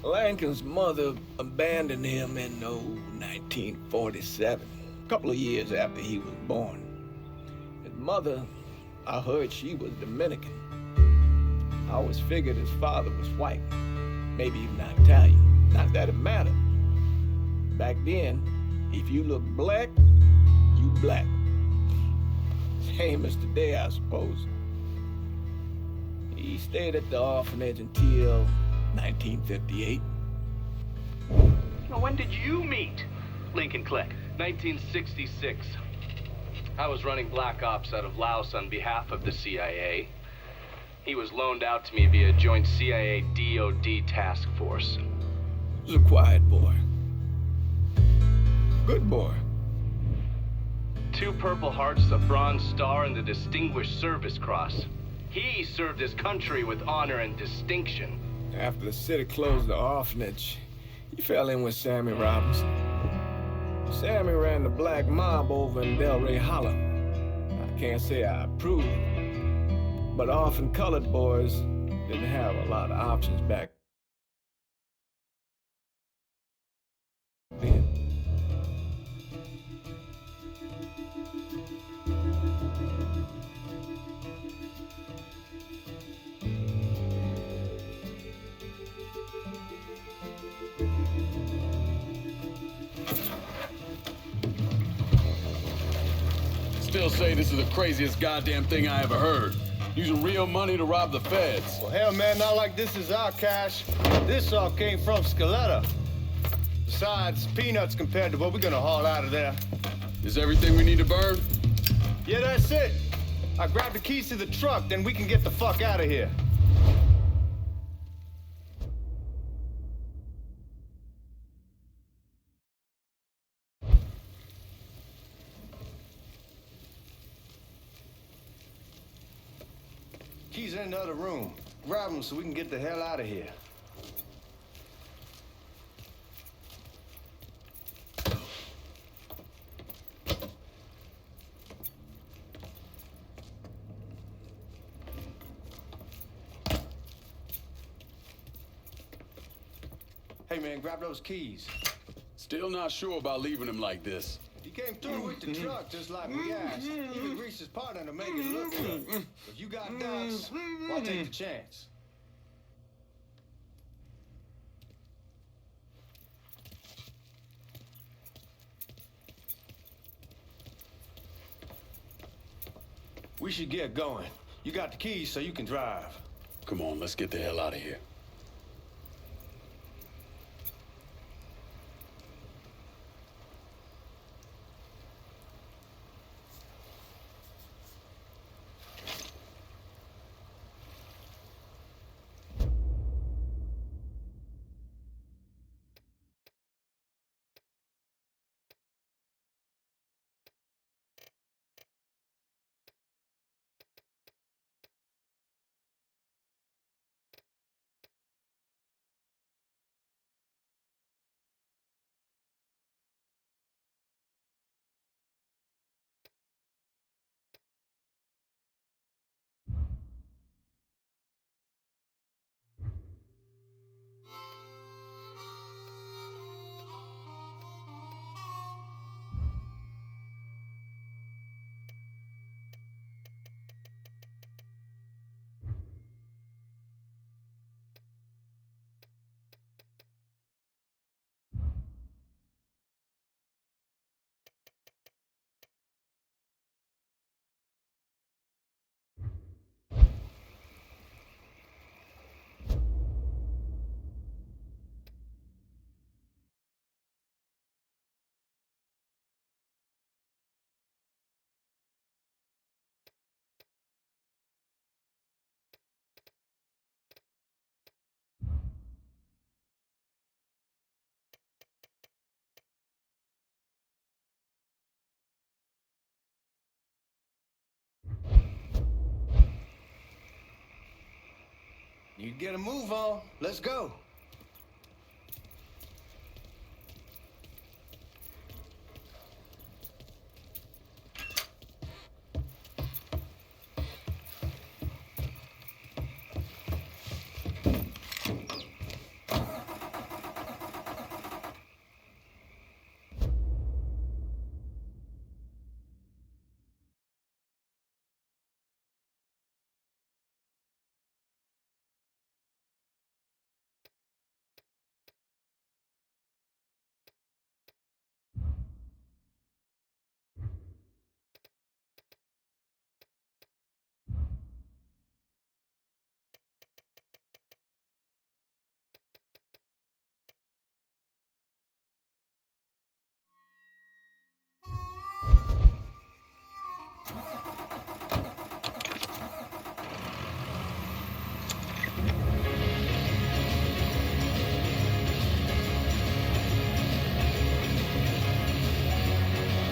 Lankin's mother abandoned him in 1947, a couple of years after he was born. His mother, I heard she was Dominican. I always figured his father was white, maybe even Italian. Not that it mattered. Back then, if you look black, you black. Same as today, I suppose. He stayed at the orphanage until 1958. Now, when did you meet Lincoln Click? 1966. I was running Black Ops out of Laos on behalf of the CIA. He was loaned out to me via joint CIA-DOD task force. He was a quiet boy. Good boy. 2 Purple Hearts, a Bronze Star, and the Distinguished Service Cross. He served his country with honor and distinction. After the city closed the orphanage, he fell in with Sammy Robinson. Sammy ran the black mob over in Delray Hollow. I can't say I approve, but orphan colored boys didn't have a lot of options back then. Still say this is the craziest goddamn thing I ever heard. Using real money to rob the feds. Well, hell, man, not like this is our cash. This all came from Scaletta. Besides, peanuts compared to what we're gonna haul out of there. Is everything we need to burn? Yeah, that's it. I grabbed the keys to the truck, then we can get the fuck out of here. Keys are in the other room. Grab them so we can get the hell out of here. Hey, man, grab those keys. Still not sure about leaving him like this. He came through with the truck just like we asked. Even greased his partner to make it look good. If you got doubts, I'll take the chance. We should get going. You got the keys so you can drive. Come on, let's get the hell out of here. You get a move on. Let's go.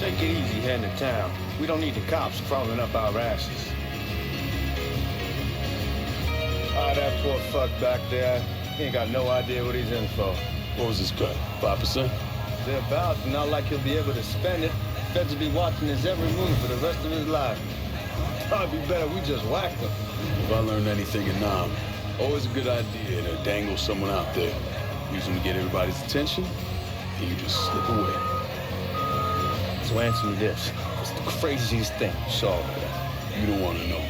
Take it easy heading to town. We don't need the cops crawling up our asses. That poor fuck back there. He ain't got no idea what he's in for. What was his cut? 5%? Thereabouts, not like he'll be able to spend it. Feds will be watching his every move for the rest of his life. Probably be better we just whacked him. If I learned anything in Nam, always a good idea to dangle someone out there. Use them to get everybody's attention, and you just slip away. So answer me this. What's the craziest thing you saw over there? You don't want to know.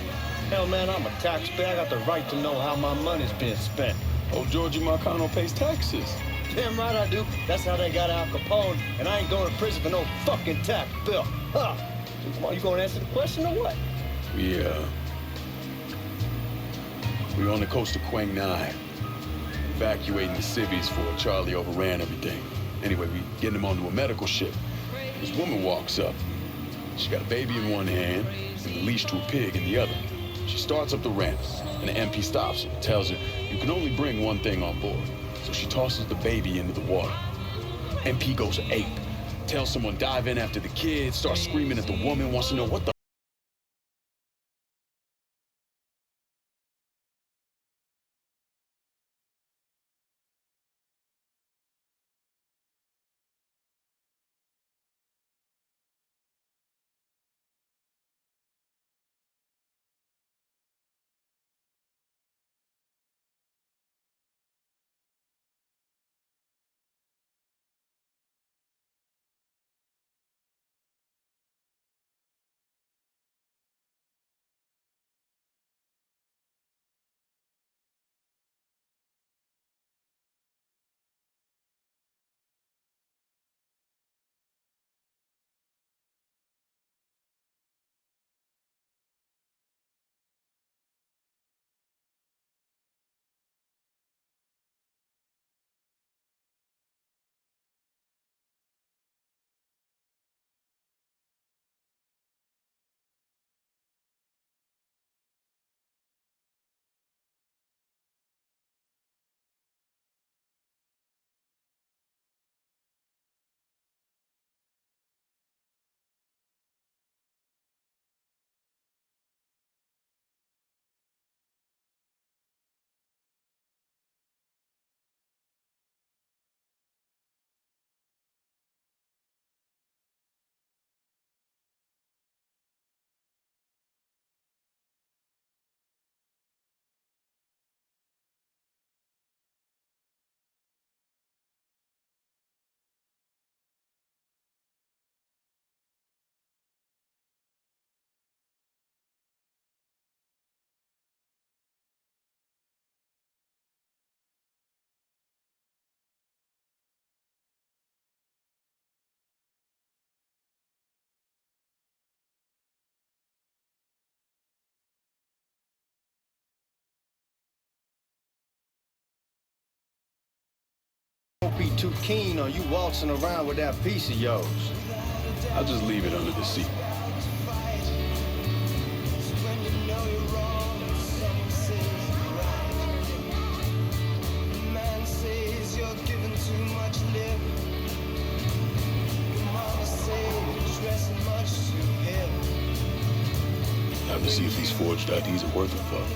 Hell, man, I'm a taxpayer. I got the right to know how my money's being spent. Oh, Georgie Marcano pays taxes. Damn right I do. That's how they got Al Capone, and I ain't going to prison for no fucking tax bill. Huh? So come on, you gonna answer the question or what? We on the coast of Quang Nai, evacuating the civvies for Charlie overran everything. Anyway, we getting him onto a medical ship. This woman walks up. She got a baby in one hand and the leash to a pig in the other. She starts up the ramps, and the MP stops her and tells her, you can only bring one thing on board. So she tosses the baby into the water. MP goes ape, tells someone dive in after the kid, starts screaming at the woman, wants to know what the Don't be too keen on you waltzing around with that piece of yours. I'll just leave it under the seat. Time to see if these forged IDs are worth it, Father.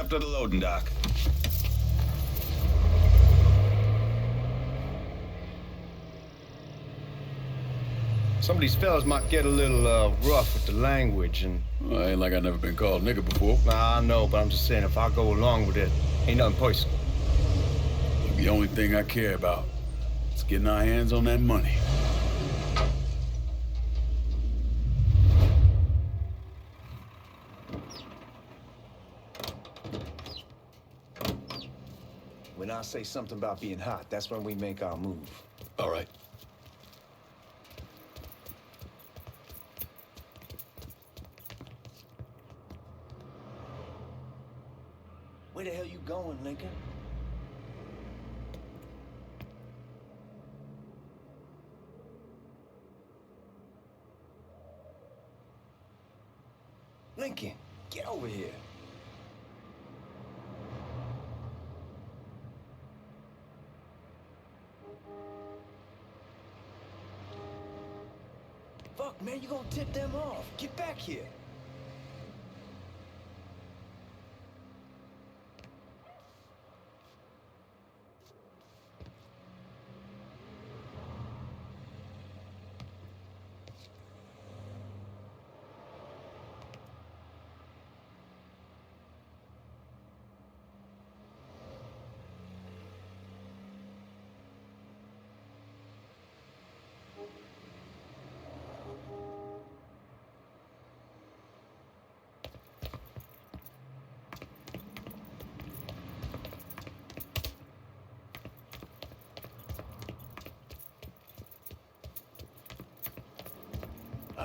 up to the loading dock. Some of these fellas might get a little rough with the language, and Well, ain't like I never been called nigga before. nah, I know, but I'm just saying if I go along with it, ain't nothing personal. Look, the only thing I care about is getting our hands on that money. When I say something about being hot, that's when we make our move. All right. Where the hell you going, Lincoln? Lincoln, get over here. Fuck, man, you gonna tip them off. Get back here.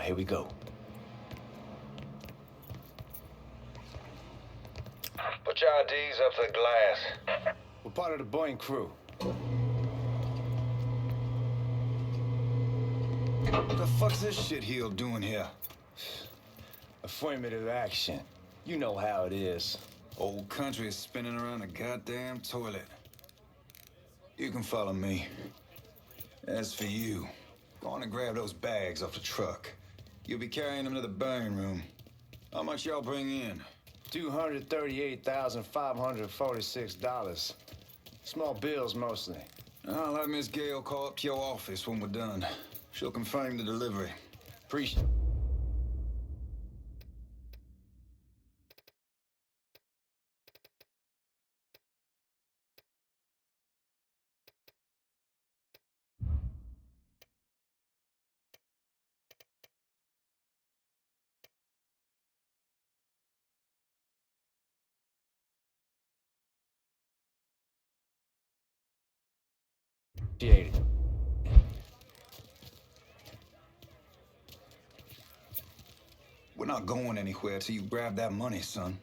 Here we go. Put your IDs up to the glass. We're part of the Boeing crew. What the fuck's this shitheel doing here? Affirmative action. You know how it is. Old country is spinning around the goddamn toilet. You can follow me. As for you, go on and grab those bags off the truck. You'll be carrying them to the burn room. How much y'all bring in? $238,546. Small bills, mostly. I'll have Miss Gale call up to your office when we're done. She'll confirm the delivery. Appreciate it. We're not going anywhere till you grab that money, son.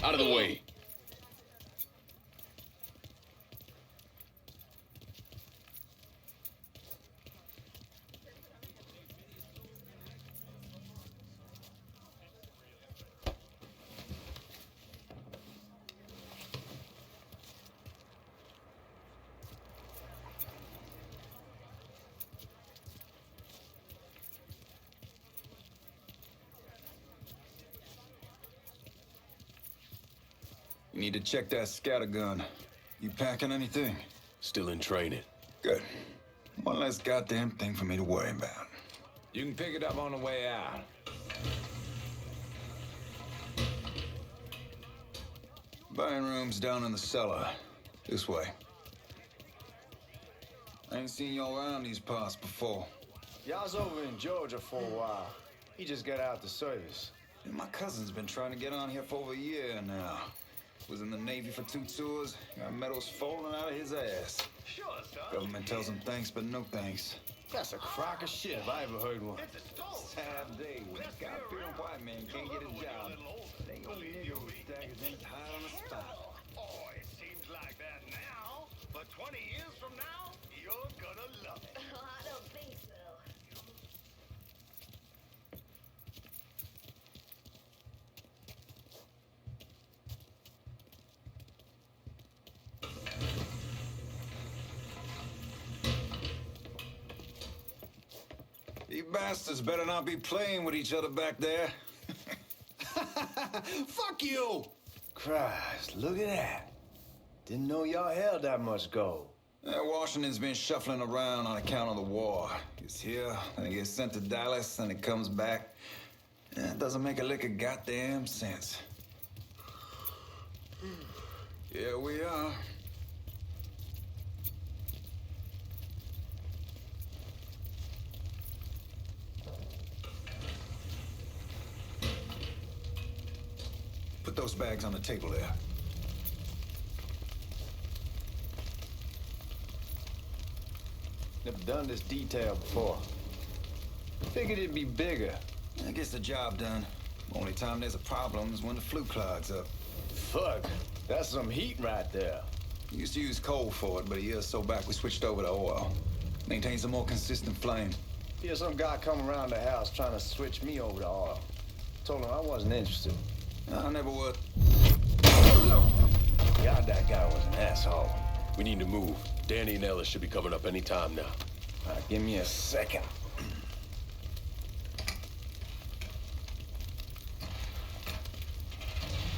Out of the way. You need to check that scatter gun. You packing anything? Still in training. Good. One less goddamn thing for me to worry about. You can pick it up on the way out. Buying rooms down in the cellar. This way. I ain't seen y'all around these parts before. Y'all's over in Georgia for a while. He just got out the service. And my cousin's been trying to get on here for over a year now. Was in the Navy for 2 tours. Got medals falling out of his ass. Sure, son. Government tells him thanks, but no thanks. That's a crock of shit if I ever heard one. It's a stone. Sad day when a God-fearing white man can't get a job. They old nigga with daggers ain't tied on the spot. Oh, it seems like that now. But 20 years from now, you're gonna love it. I don't think so. bastards better not be playing with each other back there. Fuck you! Christ, look at that. Didn't know y'all held that much gold. Washington's been shuffling around on account of the war. It's here, and it gets sent to Dallas, and it comes back. It doesn't make a lick of goddamn sense. Here we are. Put those bags on the table there. Never done this detail before. Figured it'd be bigger. That gets the job done. Only time there's a problem is when the flue clogs up. Fuck, that's some heat right there. We used to use coal for it, but a year or so back we switched over to oil. Maintains a more consistent flame. Here's some guy come around the house trying to switch me over to oil. Told him I wasn't interested. I never would. God, that guy was an asshole. We need to move. Danny and Ellis should be coming up any time now. All right, give me a second.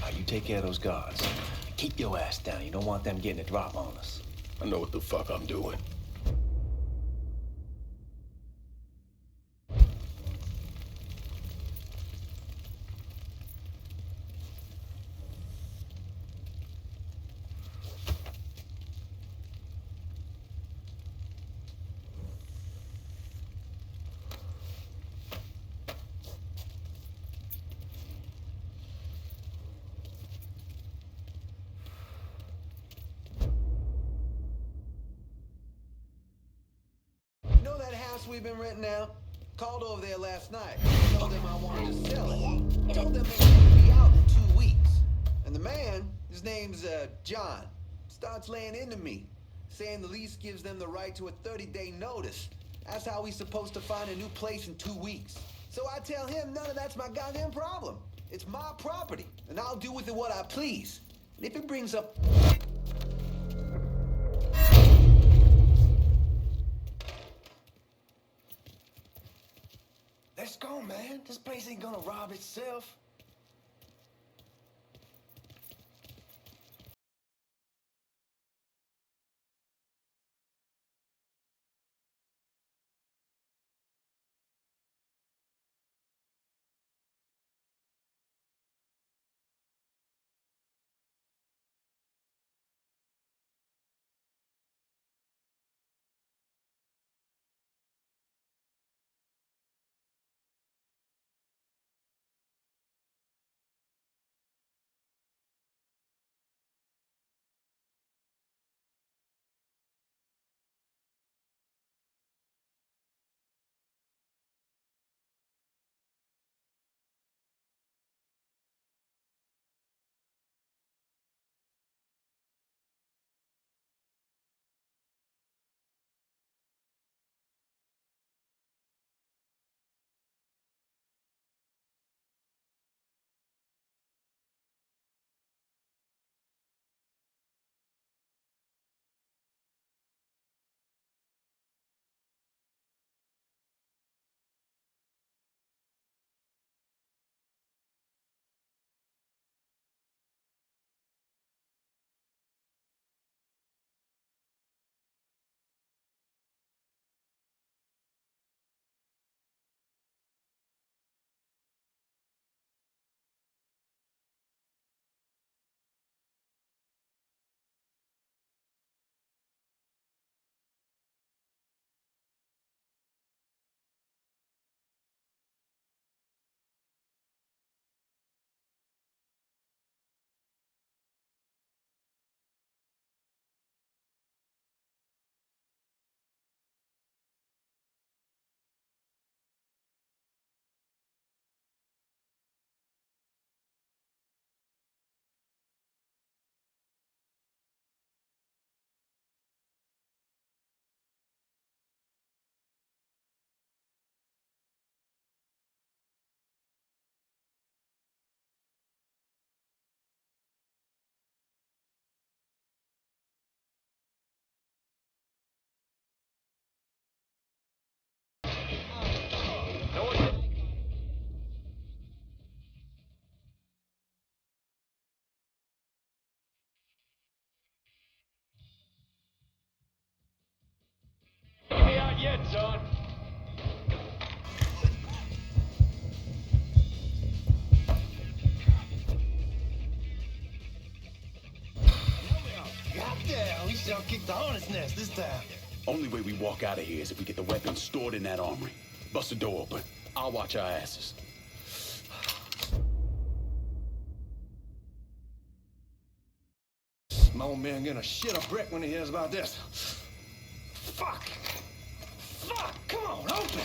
All right, you take care of those guards. Keep your ass down. You don't want them getting a drop on us. I know what the fuck I'm doing. You know that house we've been renting out? Called over there last night. Told them I wanted to sell it. Told them it would be out in 2 weeks. And the man, his name's John, starts laying into me, saying the lease gives them the right to a 30-day notice. That's how he's supposed to find a new place in 2 weeks. So I tell him none of that's my goddamn problem. It's my property, and I'll do with it what I please. And if it brings up... Let's go, man. This place ain't gonna rob itself. Y'all kicked the hornet's nest this time. Only way we walk out of here is if we get the weapons stored in that armory. Bust the door open. I'll watch our asses. My old man gonna shit a brick when he hears about this. Fuck! Fuck! Come on, open!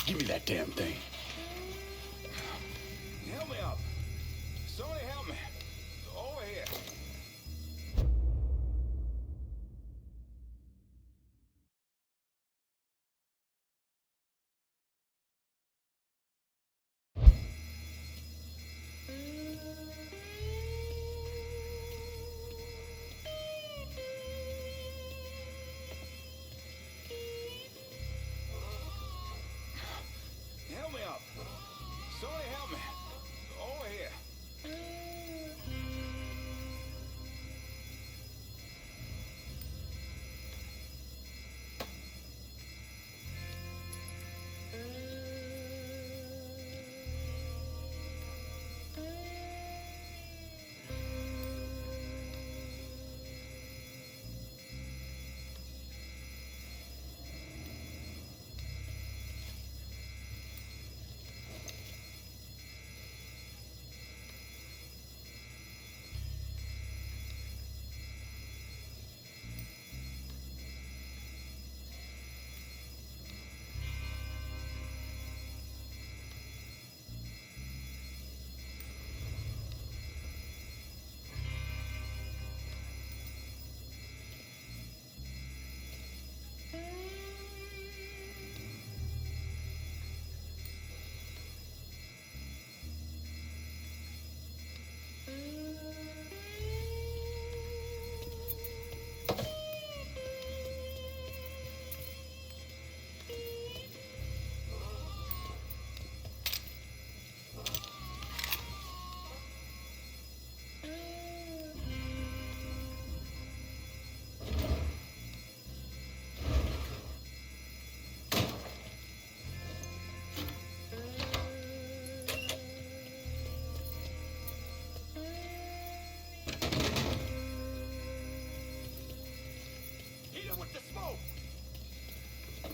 Give me that damn thing. Help me up. Somebody help me. Over here. Help me up. Somebody help me. Over here.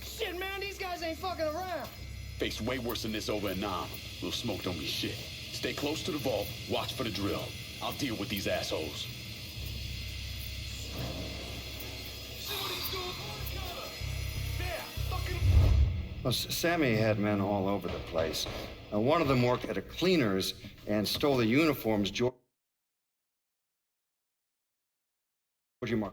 Shit, man, these guys ain't fucking around. Faced way worse than this over in Nam. Little smoke don't mean shit. Stay close to the vault. Watch for the drill. I'll deal with these assholes. Well, Sammy had men all over the place. One of them worked at a cleaner's and stole the uniforms Georgie Mark.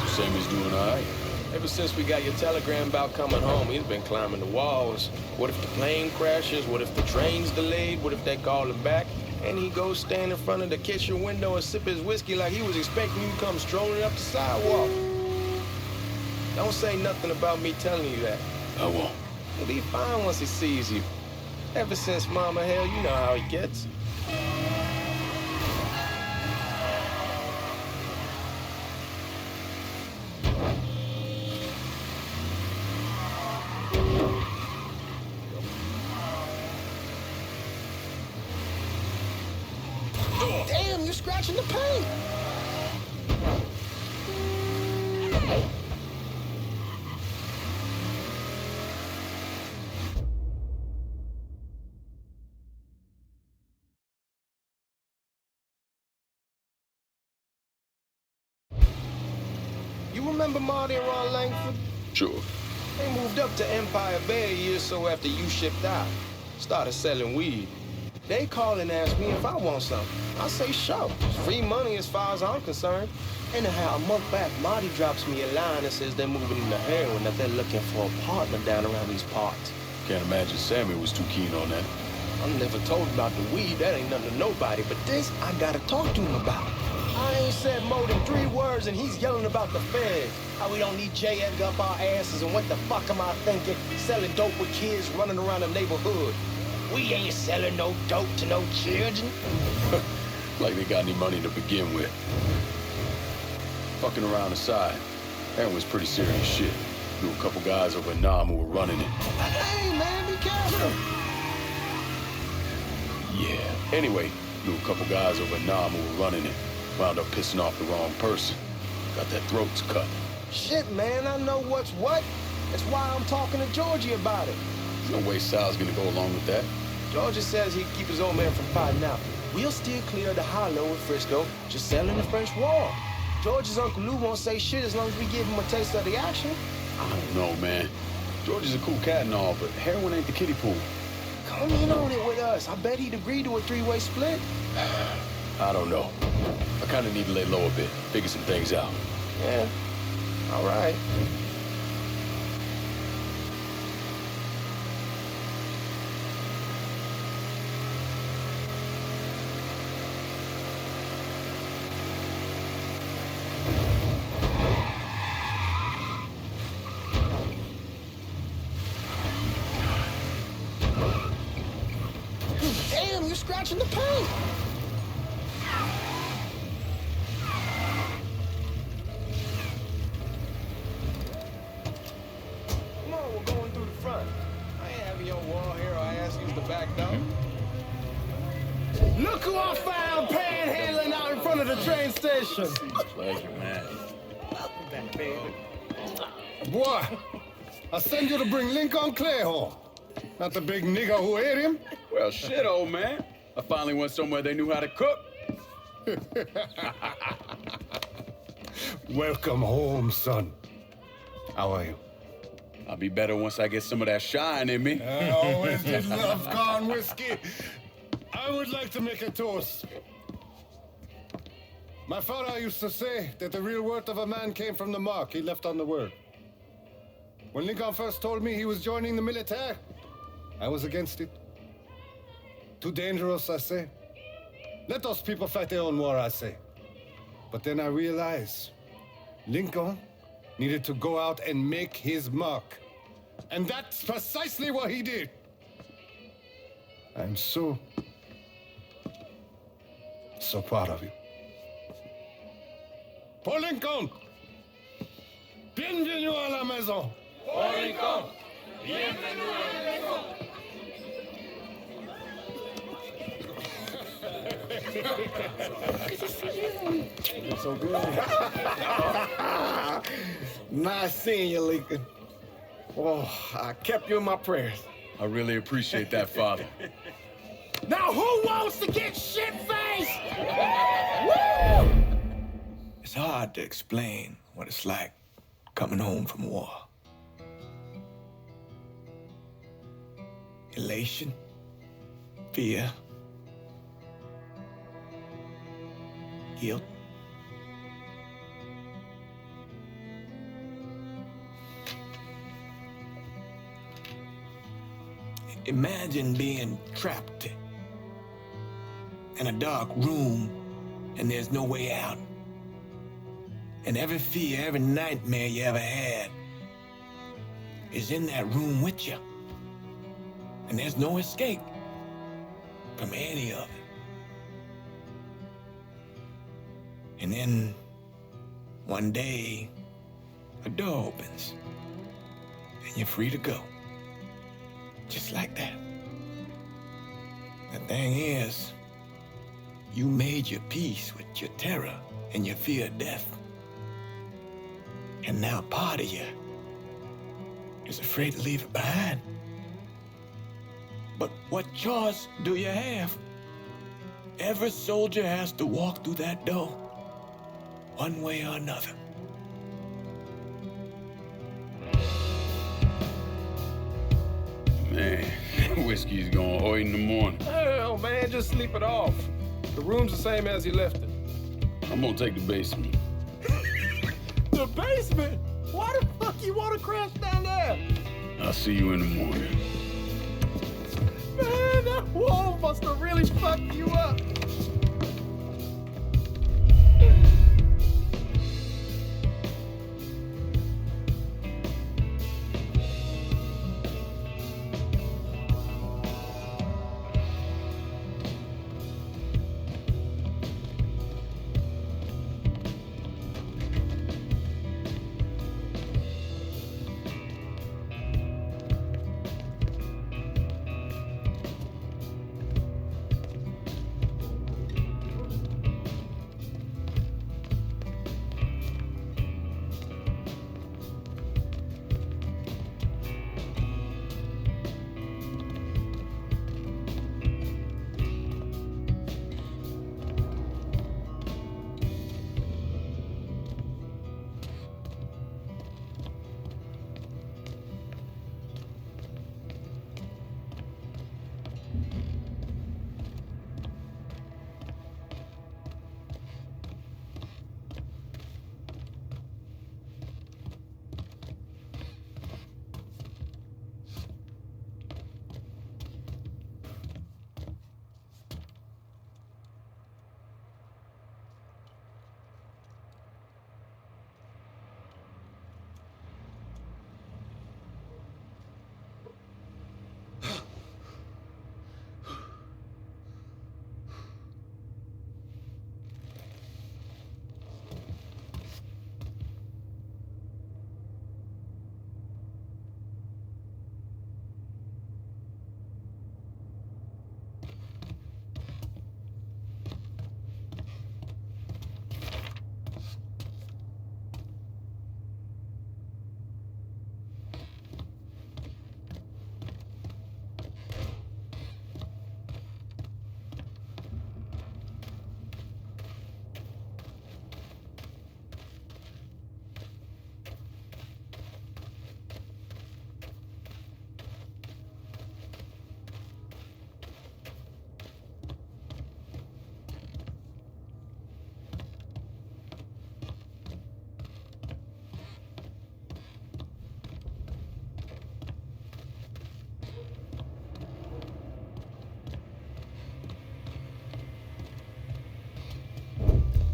Sammy's doing all right. Ever since we got your telegram about coming home, he's been climbing the walls. What if the plane crashes? What if the train's delayed? What if they call him back? And he goes stand in front of the kitchen window and sip his whiskey like he was expecting you to come strolling up the sidewalk. Don't say nothing about me telling you that. I won't. He'll be fine once he sees you. Ever since Mama, hell, you know how he gets. Damn, you're scratching the paint. You remember Marty and Ron Langford? Sure. They moved up to Empire Bay a year or so after you shipped out. Started selling weed. They call and ask me if I want something. I say, sure. It's free money as far as I'm concerned. Anyhow, a month back, Marty drops me a line and says they're moving into heroin, that they're looking for a partner down around these parts. Can't imagine Sammy was too keen on that. I'm never told about the weed. That ain't nothing to nobody. But this, I gotta talk to him about. I ain't said more than 3 words and he's yelling about the feds. How we don't need J. Edgar up our asses and what the fuck am I thinking? Selling dope with kids running around the neighborhood. We ain't selling no dope to no children. Like they got any money to begin with. Fucking around aside, that was pretty serious shit. Knew a couple guys over in Nam who were running it. Hey, man, be careful. Yeah. Anyway, knew a couple guys over in Nam who were running it. Wound up pissing off the wrong person. Got their throats cut. Shit, man, I know what's what. That's why I'm talking to Georgie about it. There's no way Sal's gonna go along with that. Georgie says he'd keep his old man from fighting out. We'll still clear the hollow in Frisco, just selling the French wall. George's Uncle Lou won't say shit as long as we give him a taste of the action. I don't know, man. George is a cool cat and all, but heroin ain't the kiddie pool. Come in on it with us. I bet he'd agree to a 3-way split. I don't know. I kind of need to lay low a bit, figure some things out. Yeah, all right. Damn, you're scratching the paint. Come on, we're going through the front. I ain't having your wall here or I ask you to back down. Look who I found panhandling out in front of the train station. Pleasure, man. Boy, I send you to bring Lincoln Clay home. Not the big nigger who ate him. Well, shit, old man. I finally went somewhere they knew how to cook. Welcome home, son. How are you? I'll be better once I get some of that shine in me. I always did love corn whiskey. I would like to make a toast. My father used to say that the real worth of a man came from the mark he left on the word. When Lincoln first told me he was joining the military, I was against it. Too dangerous, I say. Let those people fight their own war, I say. But then I realized Lincoln needed to go out and make his mark. And that's precisely what he did. I'm so proud of you. Paul Lincoln! Bienvenue à la maison! Paul Lincoln! Bienvenue à la maison! It's so good. Nice seeing you, Lincoln. Oh, I kept you in my prayers. I really appreciate that, Father. Now who wants to get shit-faced? It's hard to explain what it's like coming home from war. Elation, fear, guilt. Imagine being trapped in a dark room and there's no way out. And every fear, every nightmare you ever had is in that room with you. And there's no escape from any of it. And then one day, a door opens and you're free to go. Just like that. The thing is, you made your peace with your terror and your fear of death. And now part of you is afraid to leave it behind. But what choice do you have? Every soldier has to walk through that door, one way or another. Man, whiskey's going oi in the morning. Hell, man, just sleep it off. The room's the same as you left it. I'm gonna take the basement. The basement? Why the fuck you want to crash down there? I'll see you in the morning. Man, that wall must have really fucked you up.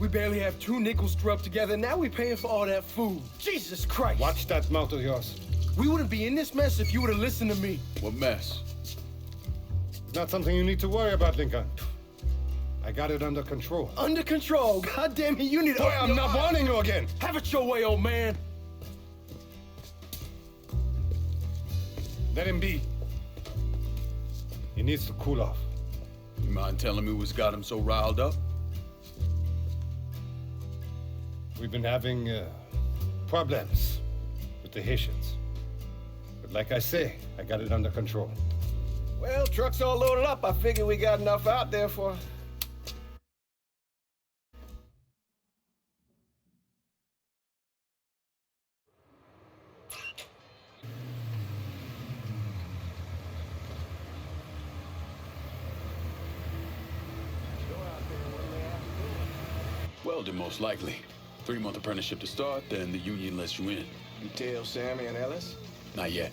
We barely have 2 nickels to rub together. Now we paying for all that food. Jesus Christ. Watch that mouth of yours. We wouldn't be in this mess if you would have listened to me. What mess? It's not something you need to worry about, Lincoln. I got it under control. Under control. God damn it, you need to... Boy, I'm not warning you again. Have it your way, old man. Let him be. He needs to cool off. You mind telling me what's got him so riled up? We've been having problems with the Haitians. But like I say, I got it under control. Well, truck's all loaded up. I figure we got enough out there for... Welding, most likely. 3-month apprenticeship to start, then the union lets you in. You tell Sammy and Ellis? Not yet.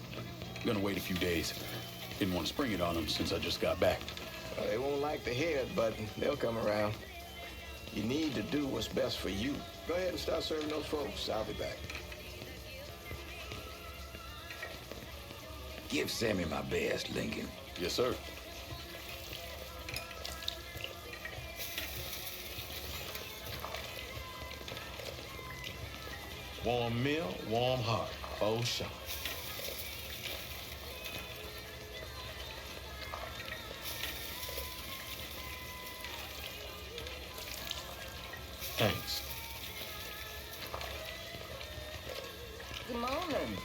Gonna wait a few days. Didn't want to spring it on them since I just got back. Well, they won't like the head, but they'll come around. You need to do what's best for you. Go ahead and start serving those folks. I'll be back. Give Sammy my best, Lincoln. Yes, sir. Warm meal, warm heart. Oh, shot. Thanks. Good morning.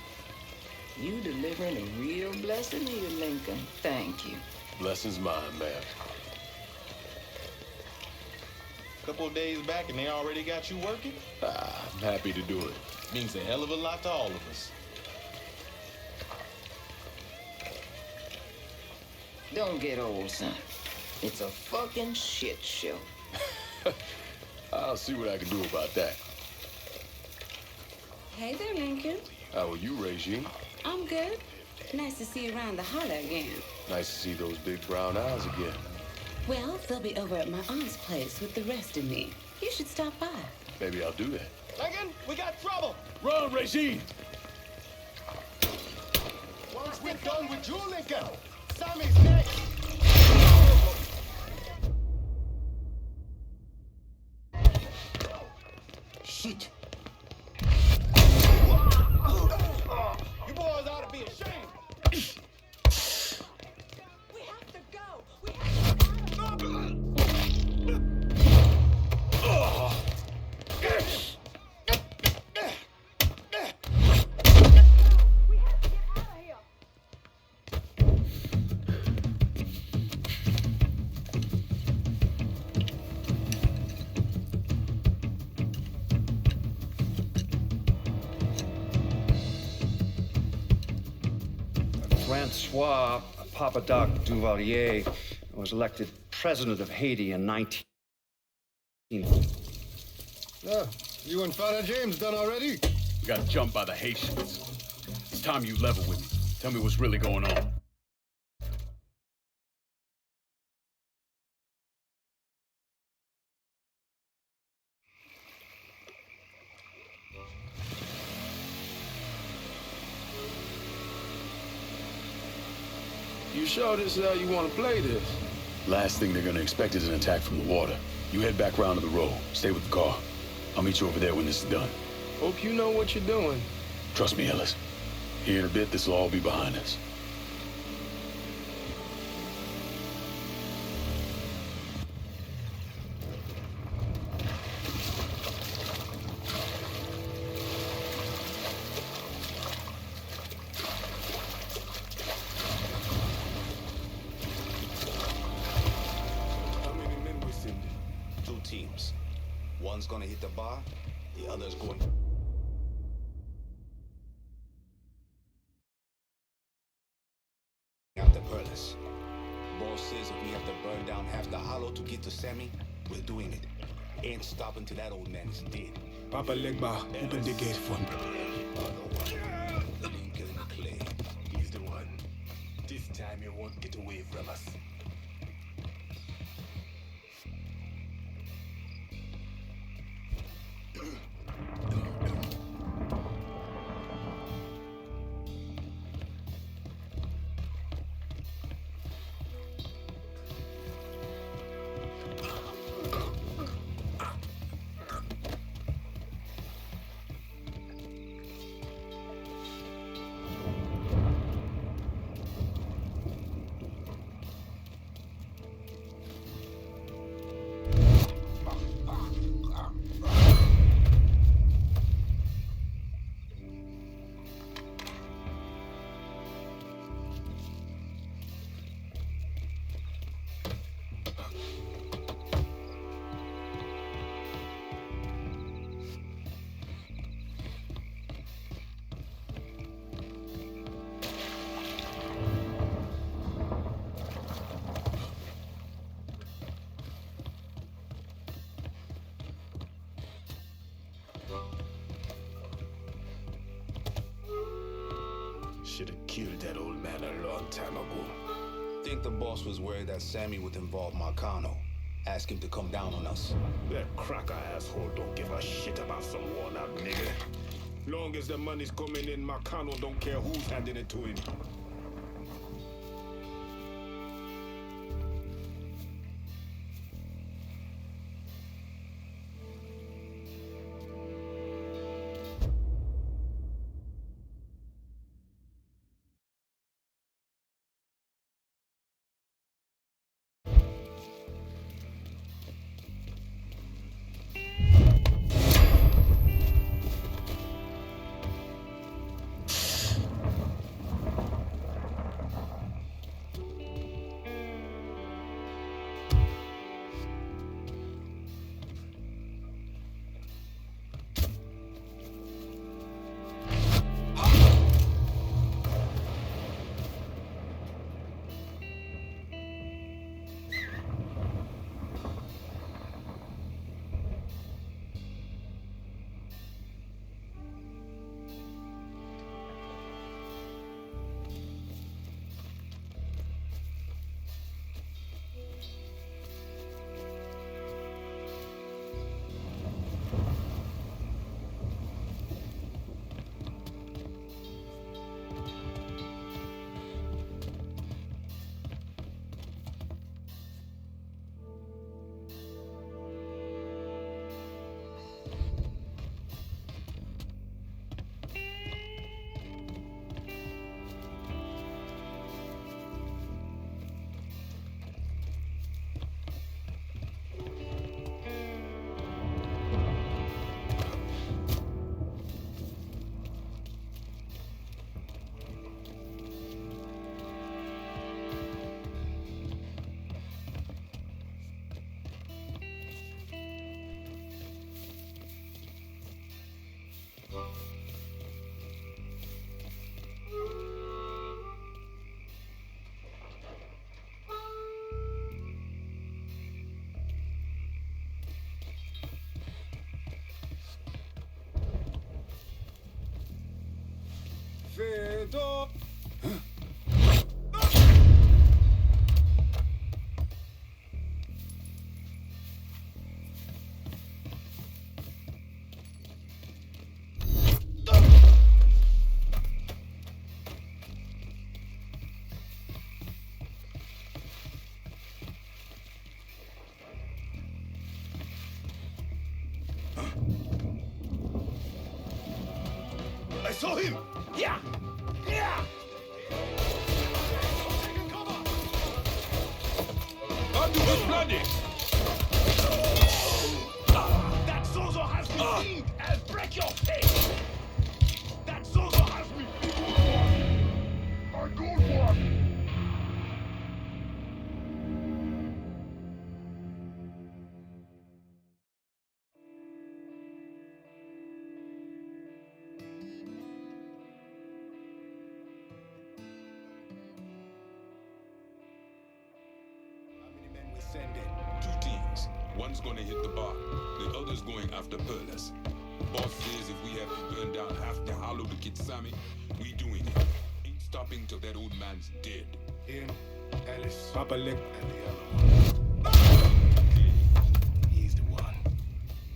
You delivering a real blessing here, Lincoln. Thank you. Blessings mine, ma'am. Couple of days back and they already got you working? I'm happy to do it. Means a hell of a lot to all of us. Don't get old, son. It's a fucking shit show. I'll see what I can do about that. Hey there, Lincoln. How are you, Regine? I'm good. Nice to see you around the holler again. Nice to see those big brown eyes again. Well, they'll be over at my aunt's place with the rest of me. You should stop by. Maybe I'll do that. Lincoln, we got trouble. Run, Regine! Once we're done with you, Lincoln, Sammy's next. Shit. You boys ought to be ashamed. We have to go. We have to Francois Papadoc Duvalier was elected president of Haiti in 19... You and Father James done already? We got jumped by the Haitians. It's time you level with me. Tell me what's really going on. You sure this is how you want to play this? Last thing they're gonna expect is an attack from the water. You head back round to the road. Stay with the car. I'll meet you over there when this is done. Hope you know what you're doing. Trust me, Ellis. Here in a bit, this will all be behind us. Two teams. One's gonna hit the bar, the other's going... After Perlis. Boss says if we have to burn down half the hollow to get to Sammy, we're doing it. Ain't stopping till that old man is dead. Papa Legba, open the gate for me. Lincoln Clay. He's the one. This time you won't get away from us. Should have killed that old man a long time ago. Think the boss was worried that Sammy would involve Marcano. Ask him to come down on us. That cracker asshole don't give a shit about some worn-out nigga. Long as the money's coming in, Marcano don't care who's handing it to him. Fedor! I saw him! Yeah! Yeah! Undo this bloody! That Zozo has me beat! I'll break your face! That Zozo has me! I don't want! Send in 2 teams. One's gonna hit the bar, the other's going after Perlas. Boss says if we have to burn down half the hollow to get Sammy, we doing it. Ain't stopping till that old man's dead. Him, Ellis, Papa Lick, and the other one. He's the one.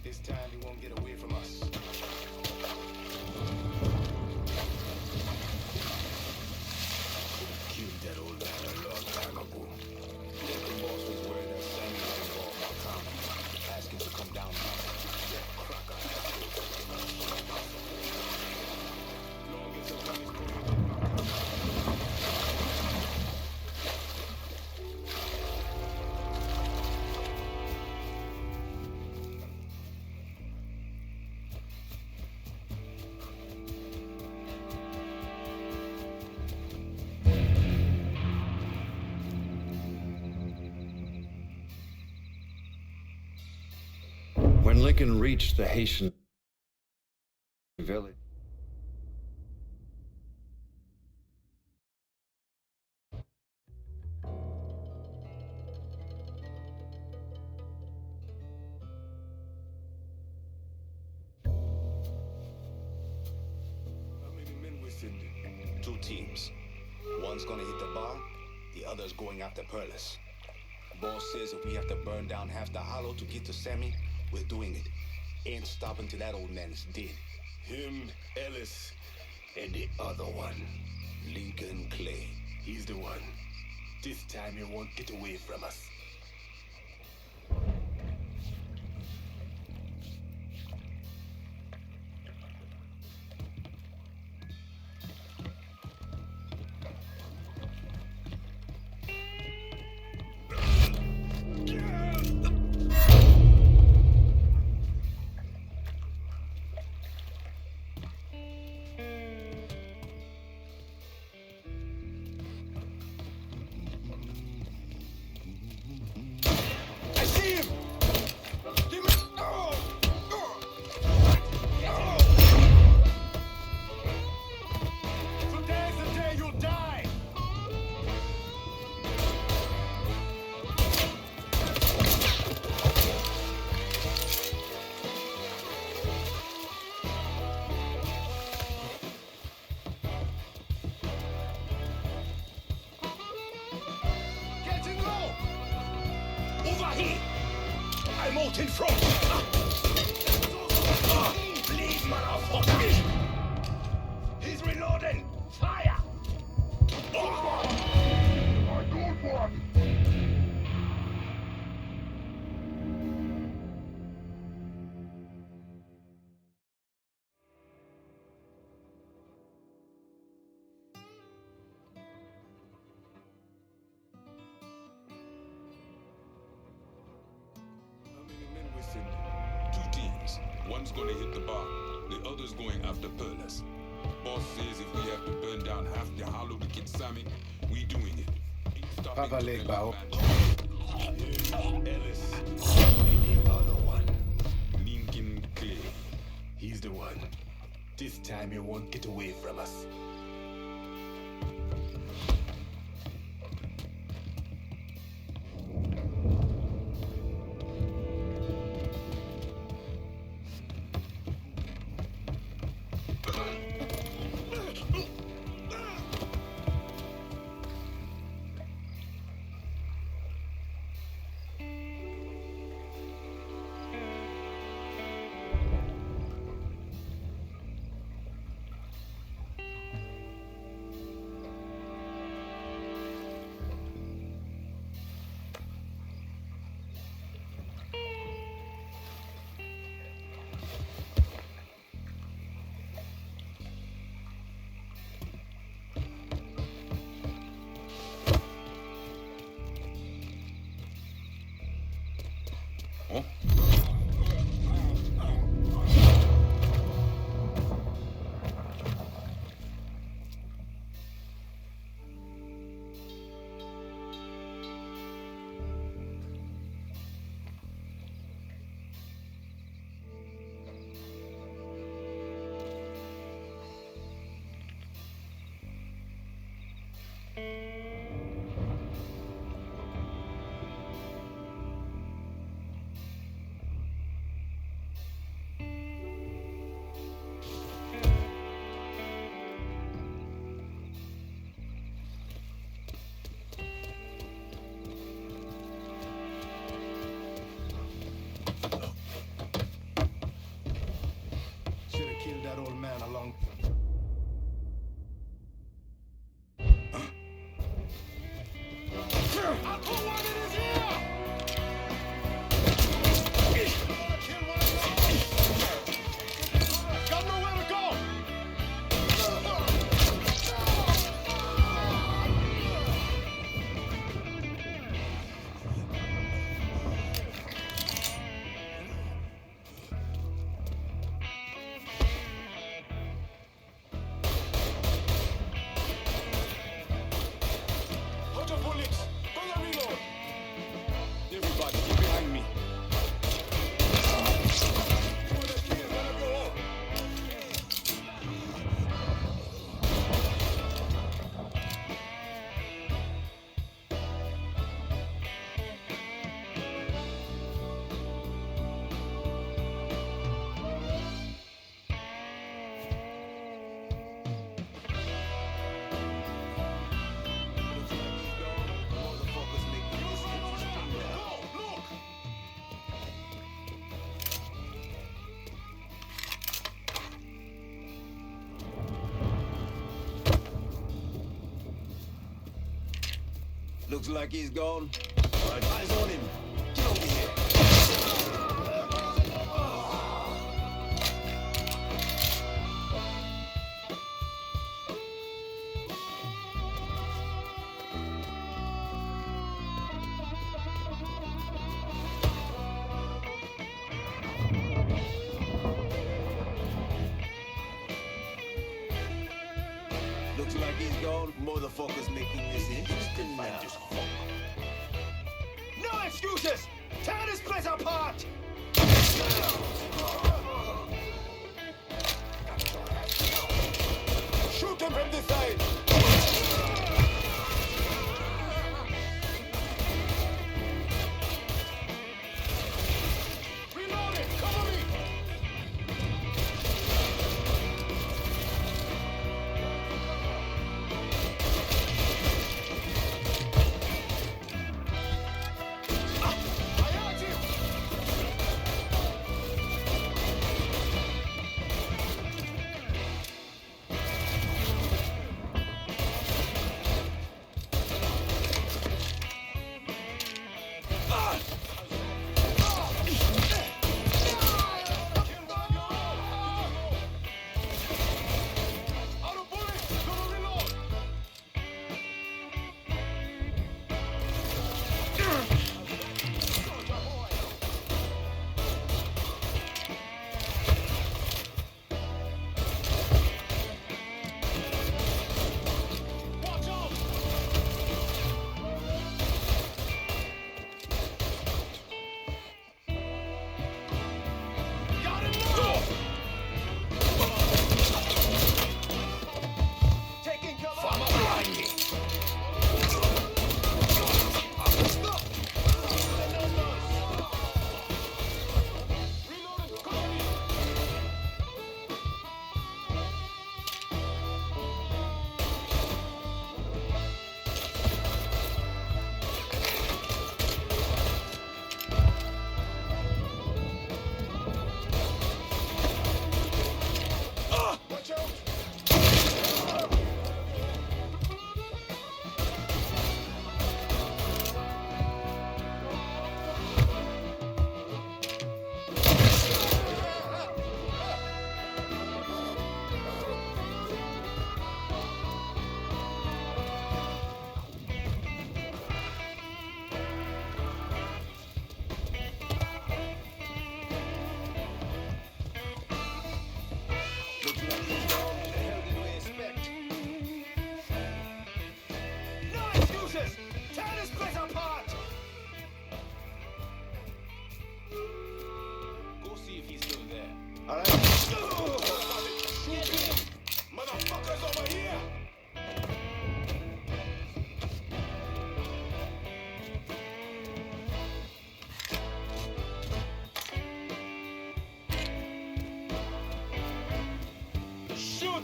This time he won't get away from us. Killed that old man a long time ago. The boss was worried that Sammy was involved in our comedy. Asked him to come down here. That cracker has to long as the money's When Lincoln reached the Haitian village, How many men we sending? 2 teams. One's gonna hit the bar, the other's going after Perlas. Boss says if we have to burn down half the hollow to get to Sammy, we're doing it. Ain't stopping till that old man is dead. Him, Ellis, and the other one. Lincoln Clay. He's the one. This time he won't get away from us. I'm out in front! Please, motherfucker! He's reloading! Fire! I don't want! One's gonna hit the bar, the other's going after Perlas. Boss says if we have to burn down half the hollow to get Sammy, we doing it. Ain't stopping Papa till Leg that Bao. old man- Ellis, and the other one. Lincoln Clay. He's the one. This time he won't get away from us. Should have killed that old man a long Hold your bullets! Gonna reload! Everybody, get behind me. Looks like he's gone. All right, eyes on him. Get over here. Looks like he's gone. Motherfuckers making this interesting now. No excuses! Tear this place apart! Shoot him from this side! Reload it! Cover me! I got you!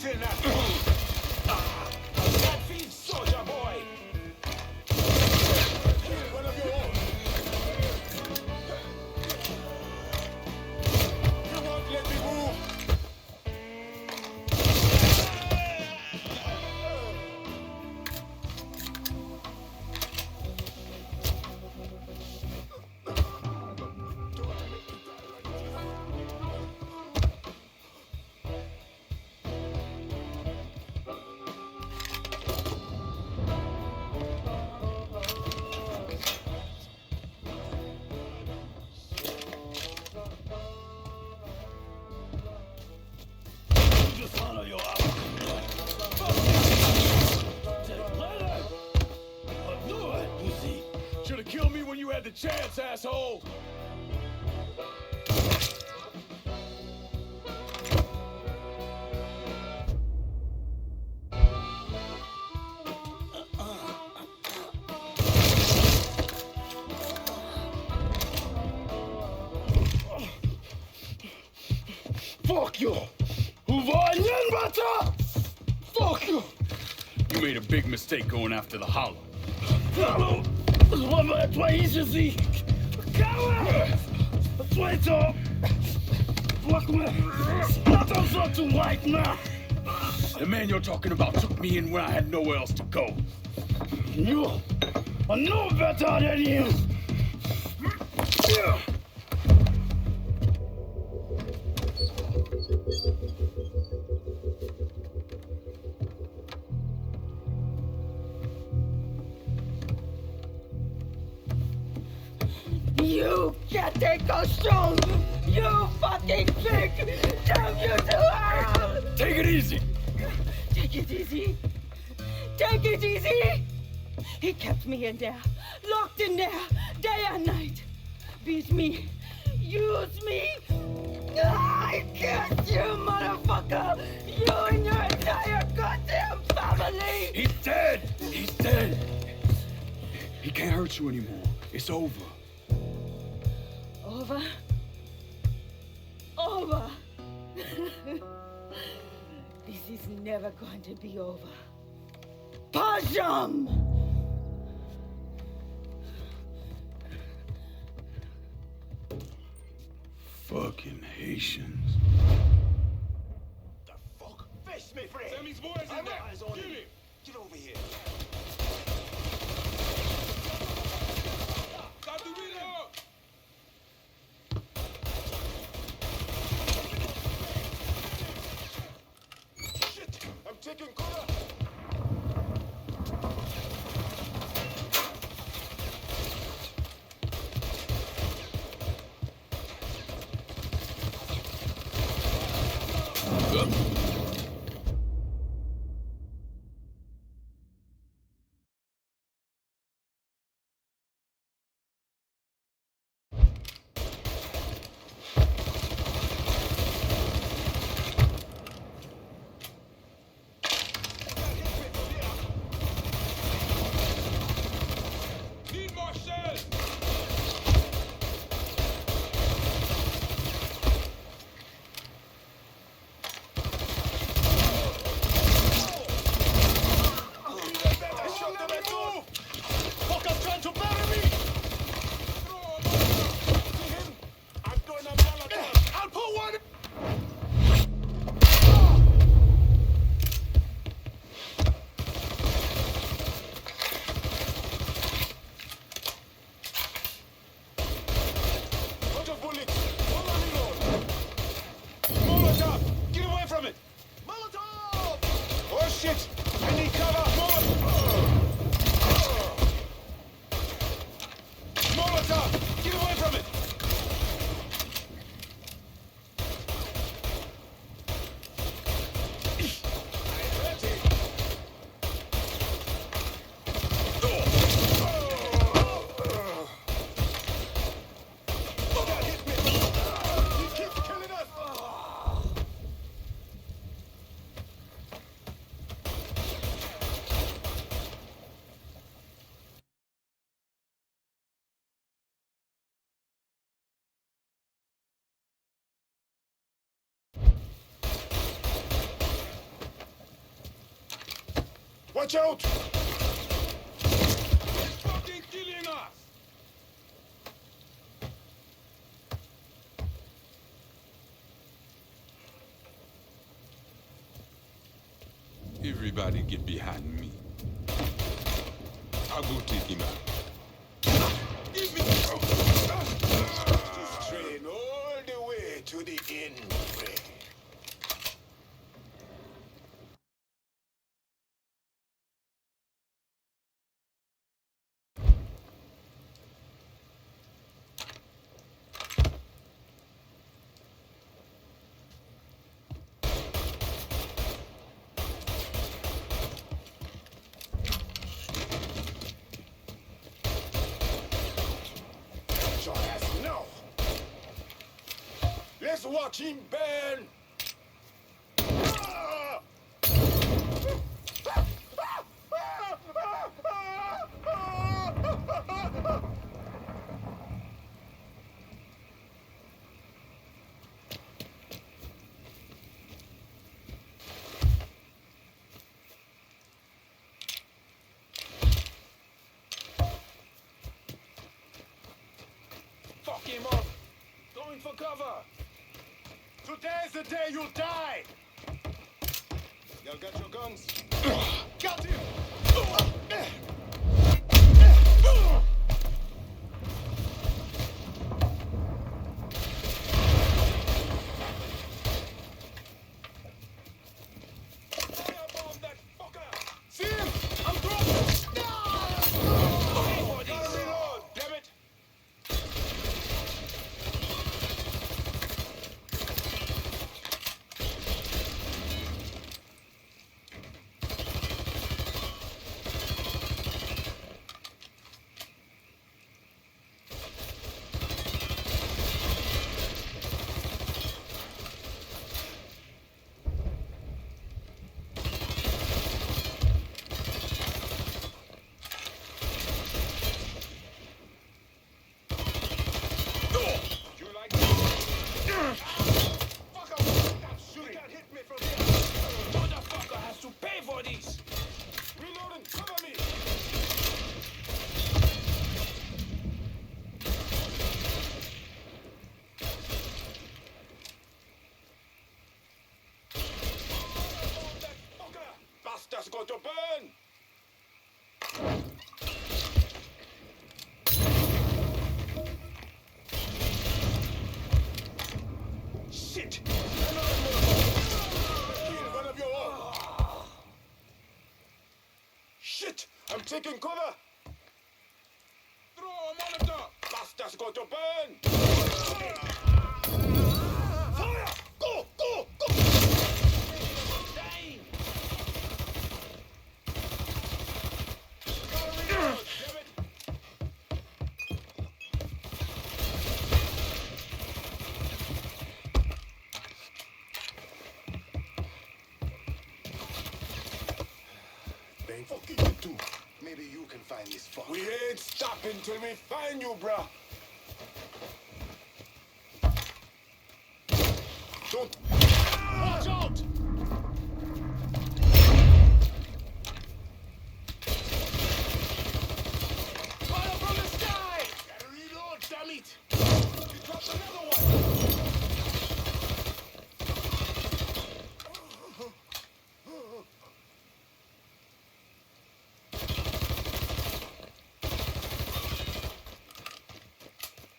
shooting at me. That feeds soldier boy. One of your own. You won't let me move. Dishonor your honor. Do it, pussy. Should have killed me when you had the chance, asshole. Fuck you! Fuck you! You made a big mistake going after the Hollow. The man you're talking about took me in when I had nowhere else to go. You are no better than him! You can't take a show! You fucking pig! Damn you to hell! Take it easy! Take it easy! Take it easy! He kept me in there, locked in there, day and night. Beat me, use me. I curse you, motherfucker! You and your entire goddamn family! He's dead! He's dead! He can't hurt you anymore. It's over. Over? Over! This is never going to be over. Pajam! Fucking Haitians. The fuck? Face me, friend. Sammy's boys in there. Eyes on him. Get over here. Stop the video! Shit! I'm taking cover! Need more shells! Fuckers trying to bury me! See him? I'm doing a Molotov. I'll pull one! Bunch of bullets. Hold on, reload. Molotov! Get away from it! Molotov! Oh shit! I need cover! Molotov! Get away from it! Watch out! It's fucking killing us! Everybody get behind me. I'll go take him out. Give me this train all the way to the end. Your ass now. Let's watch him burn. Ah! Fuck him up! Going for cover! Today's the day you'll die! Y'all got your guns? Got him! Firebomb that fucker! See him! I'm dropping! Gotta reload, damn it! You like that? Fucker, stop shooting! You can't hit me from here! Motherfucker has to pay for this! Reloading, cover me! Firebomb that fucker! Bastard's going to burn! Shit! One of your own. Shit! I'm taking cover! Throw a Molotov! Bastard's going to burn! Fire! Go! Go! Go! Dying! Gotta reload, damn it! They fucking you too. Maybe you can find this fuck. We ain't stopping till we find you, bruh. Don't. Watch out! Fire from the sky! Gotta reload, damn it! You dropped another one!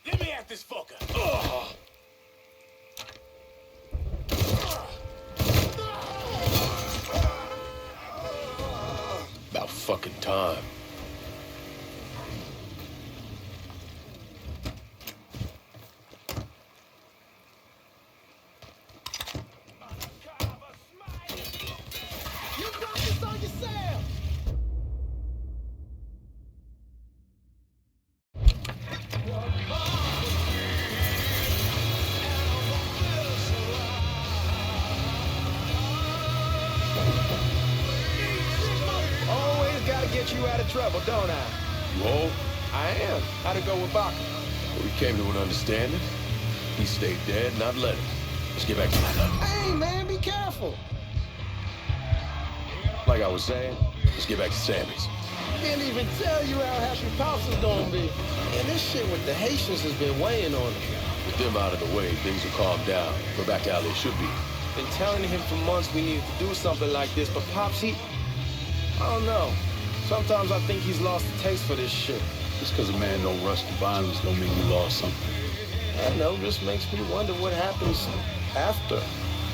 Let me at this fucker! About fucking time. You brought this on yourself! Always gotta get you out of trouble, don't I? You old? I am. How'd it go with Baka? We came to an understanding. He stayed dead, and I'd let him. Let's get back to my gun. Hey, man, be careful! Like I was saying, Let's get back to Sammy's. Can't even tell you how happy Pops is gonna be. And this shit with the Haitians has been weighing on him. With them out of the way, things will calm down. We're back to how they should be. Been telling him for months we needed to do something like this, but Pops, I don't know. Sometimes I think he's lost the taste for this shit. Just because a man don't rush to violence don't mean you lost something. I know, just makes me wonder what happens after,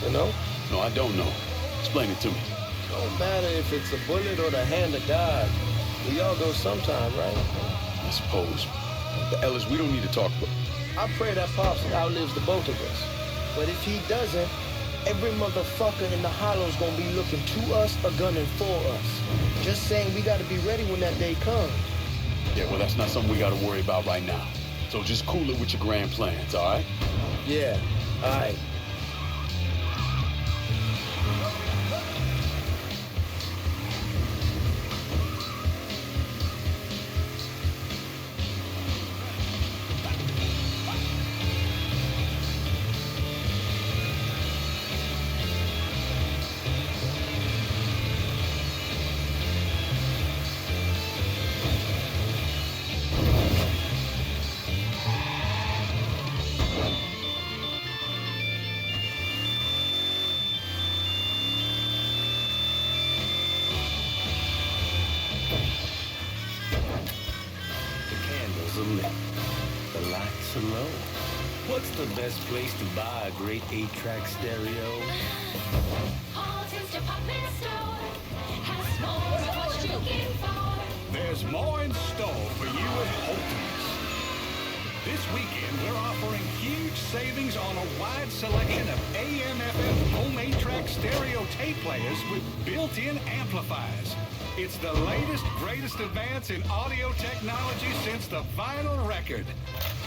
you know? No, I don't know. Explain it to me. Don't matter if it's a bullet or the hand of God. We all go sometime, right? I suppose. But Ellis, we don't need to talk. I pray that Pops outlives the both of us. But if he doesn't, every motherfucker in the hollow's gonna be looking to us or gunning for us. Just saying we gotta be ready when that day comes. Yeah, well, that's not something we gotta worry about right now. So just cool it with your grand plans, all right? Yeah, all right. What's the best place to buy a great 8-track stereo? There's more in store for you at Holton's. This weekend, we're offering huge savings on a wide selection of AM/FM home 8-track stereo tape players with built-in amplifiers. It's the latest, greatest advance in audio technology since the vinyl record.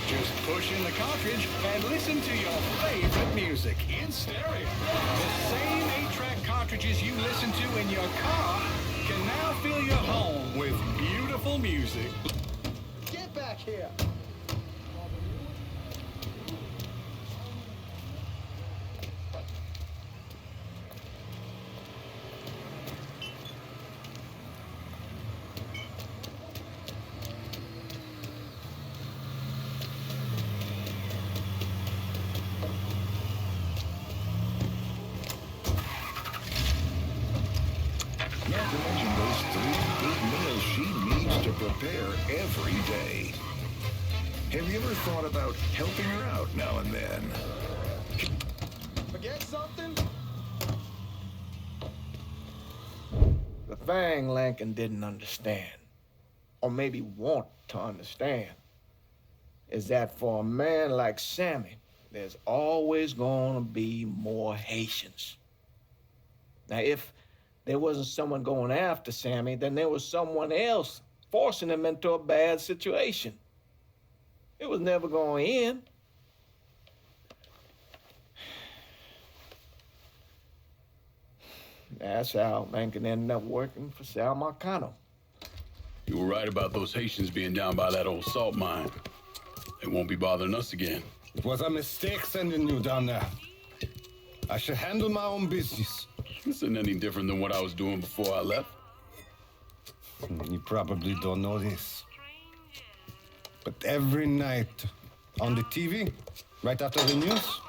Just push in the cartridge and listen to your favorite music in stereo. The same 8-track cartridges you listen to in your car can now fill your home with beautiful music. Get back here! Not to mention those 3 big meals she needs to prepare every day. Have you ever thought about helping her out now and then? Forget something? The thing Lincoln didn't understand, or maybe want to understand, is that for a man like Sammy, there's always gonna be more Haitians. Now, if there wasn't someone going after Sammy, then there was someone else forcing him into a bad situation. It was never going to end. That's how Lincoln ended up working for Sal Marcano. You were right about those Haitians being down by that old salt mine. They won't be bothering us again. It was a mistake sending you down there. I should handle my own business. This isn't any different than what I was doing before I left. You probably don't know this. But every night on the TV, right after the news,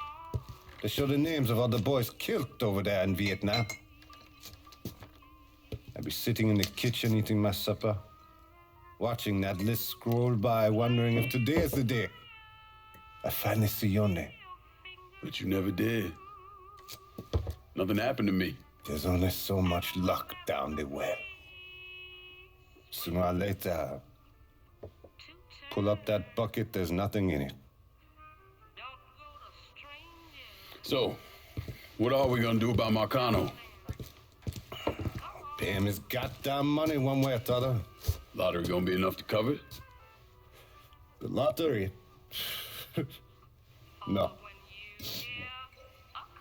they show the names of all the boys killed over there in Vietnam. I'd be sitting in the kitchen eating my supper, watching that list scroll by, wondering if today is the day I finally see your name. But you never did. Nothing happened to me. There's only so much luck down the well. Sooner or later, pull up that bucket, there's nothing in it. So, what are we gonna do about Marcano? Pay him his goddamn money one way or the other. Lottery gonna be enough to cover it? The lottery? No.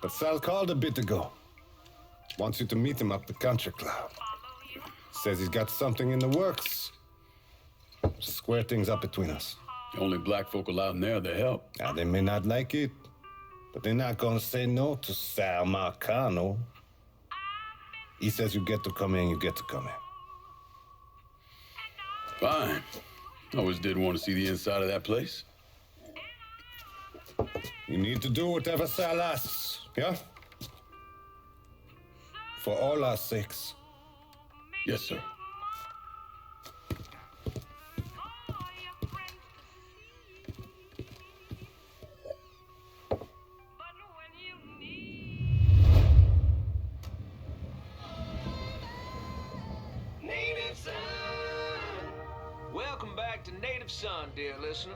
But Sal called a bit ago. Wants you to meet him up the country club. Says he's got something in the works. Square things up between us. The only black folk allowed in there to help. Now, they may not like it, but they're not gonna say no to Sal Marcano. He says you get to come in, you get to come in. Fine. Always did want to see the inside of that place. You need to do whatever Sal asks, yeah? For all our sakes. Yes, sir. Native Son! Welcome back to Native Son, dear listener.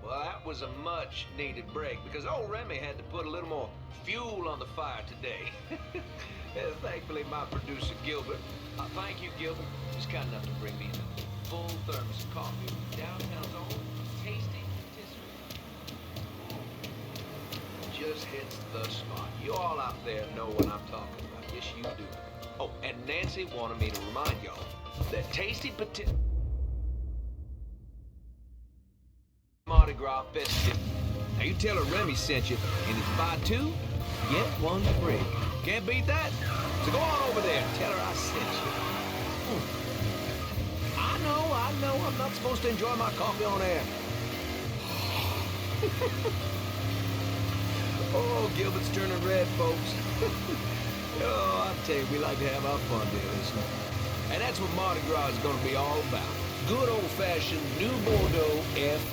Well, that was a much-needed break because old Remy had to put a little more fuel on the fire today. Thankfully, my producer, Gilbert, thank you, Gilbert, was kind enough to bring me a full thermos of coffee. Downtown's own tasty rotisserie. Just hits the spot. You all out there know what I'm talking about. Yes, you do. Oh, and Nancy wanted me to remind y'all that tasty potato Mardi Gras festive. Now you tell her Remy sent you, and it's buy two, get one free. Can't beat that? So go on over there and tell her I sent you. I know, I'm not supposed to enjoy my coffee on air. Oh, Gilbert's turning red, folks. Oh, I tell you, we like to have our fun, dear listener. And that's what Mardi Gras is going to be all about. Good old-fashioned New Bordeaux F-U-N.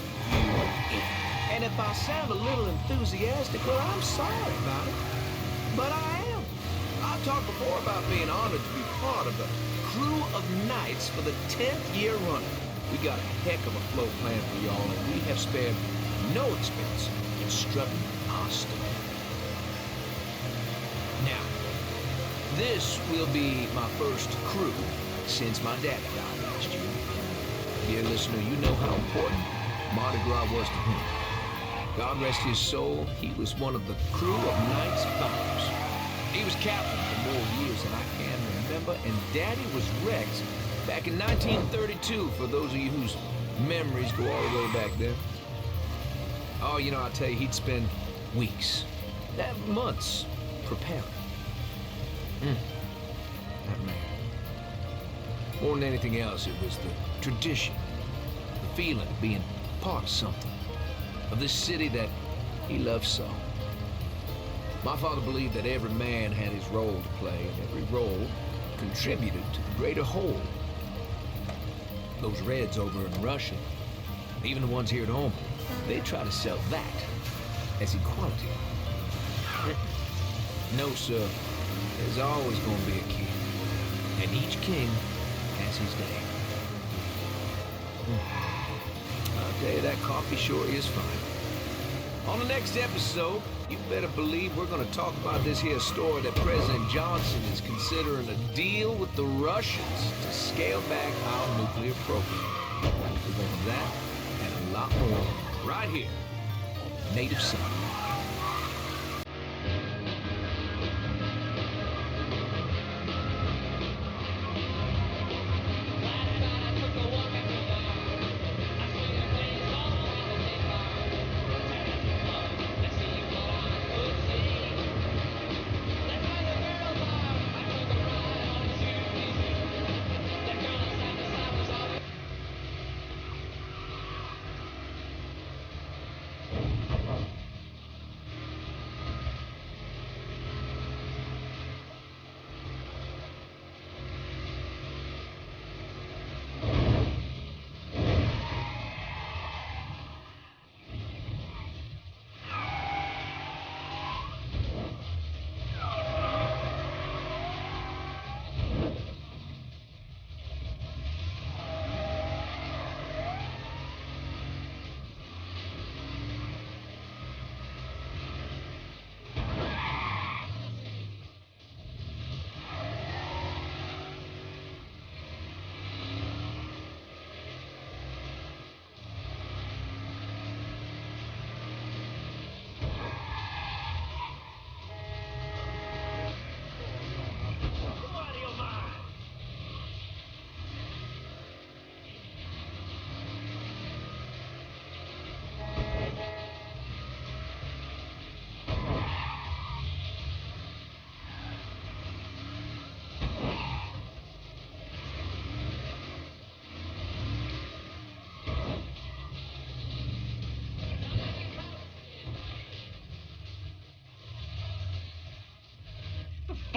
And if I sound a little enthusiastic, well, I'm sorry about it. But I am. I've talked before about being honored to be part of the crew of knights for the 10th year running. We got a heck of a float plan for y'all, and we have spared no expense in strutting our stuff. Now, this will be my first crew since my daddy died last year. Dear listener, you know how important Mardi Gras was to him. God rest his soul, he was one of the crew of Knights founders. He was captain for more years than I can remember, and Daddy was Rex back in 1932, for those of you whose memories go all the way back then. Oh, you know, I'll tell you, he'd spend weeks, months, preparing. That man. More than anything else, it was the tradition, the feeling of being part of something, of this city that he loved so. My father believed that every man had his role to play, and every role contributed to the greater whole. Those Reds over in Russia, even the ones here at home, they try to sell that as equality. No, sir. There's always going to be a king, and each king has his day. I'll tell you, that coffee sure is fine. On the next episode, you better believe we're going to talk about this here story that President Johnson is considering a deal with the Russians to scale back our nuclear program. We're going to do that and a lot more right here, Native Son.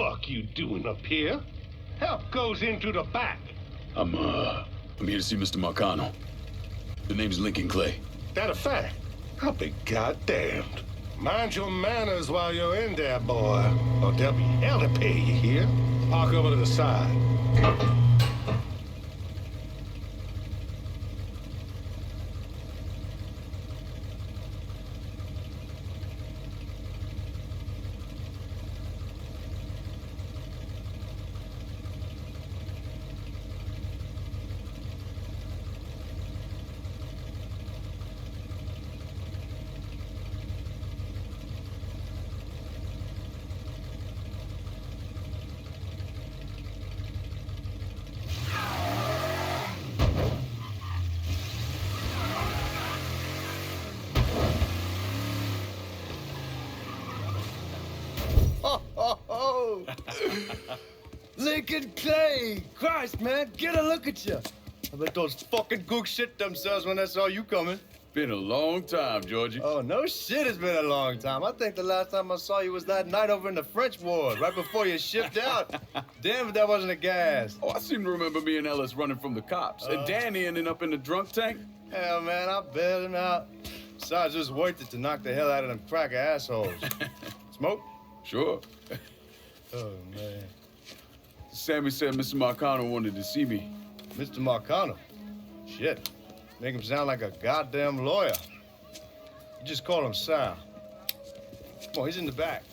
fuck you doing up here? Help goes into the back. I'm here to see Mr. Marcano. The name's Lincoln Clay. That a fact? I'll be goddamned. Mind your manners while you're in there, boy. Or there'll be hell to pay, you hear? Park over to the side. Lincoln Clay! Christ, man, get a look at you. I bet those fucking gooks shit themselves when they saw you coming. Been a long time, Georgie. Oh, no shit, it's been a long time. I think the last time I saw you was that night over in the French ward, right before you shipped out. Damn if that wasn't a gas. Oh, I seem to remember me and Ellis running from the cops. And Danny ending up in the drunk tank. Hell, man, I bailed him out. Besides, it was worth it to knock the hell out of them cracker assholes. Smoke? Sure. Oh, man. Sammy said Mr. Marcano wanted to see me. Mr. Marcano? Shit. Make him sound like a goddamn lawyer. You just call him Sal. Come on, he's in the back.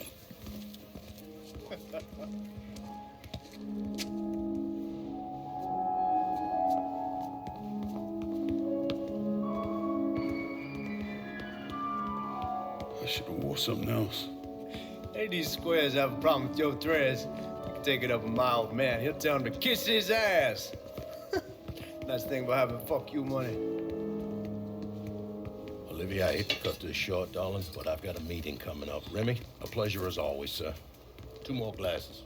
I should have wore something else. Hey, these squares have a problem with your threads. You can take it up with my old man. He'll tell him to kiss his ass. Nice thing about having fuck you money. Olivia, I hate to cut this short, darling, but I've got a meeting coming up. Remy, a pleasure as always, sir. 2 more glasses.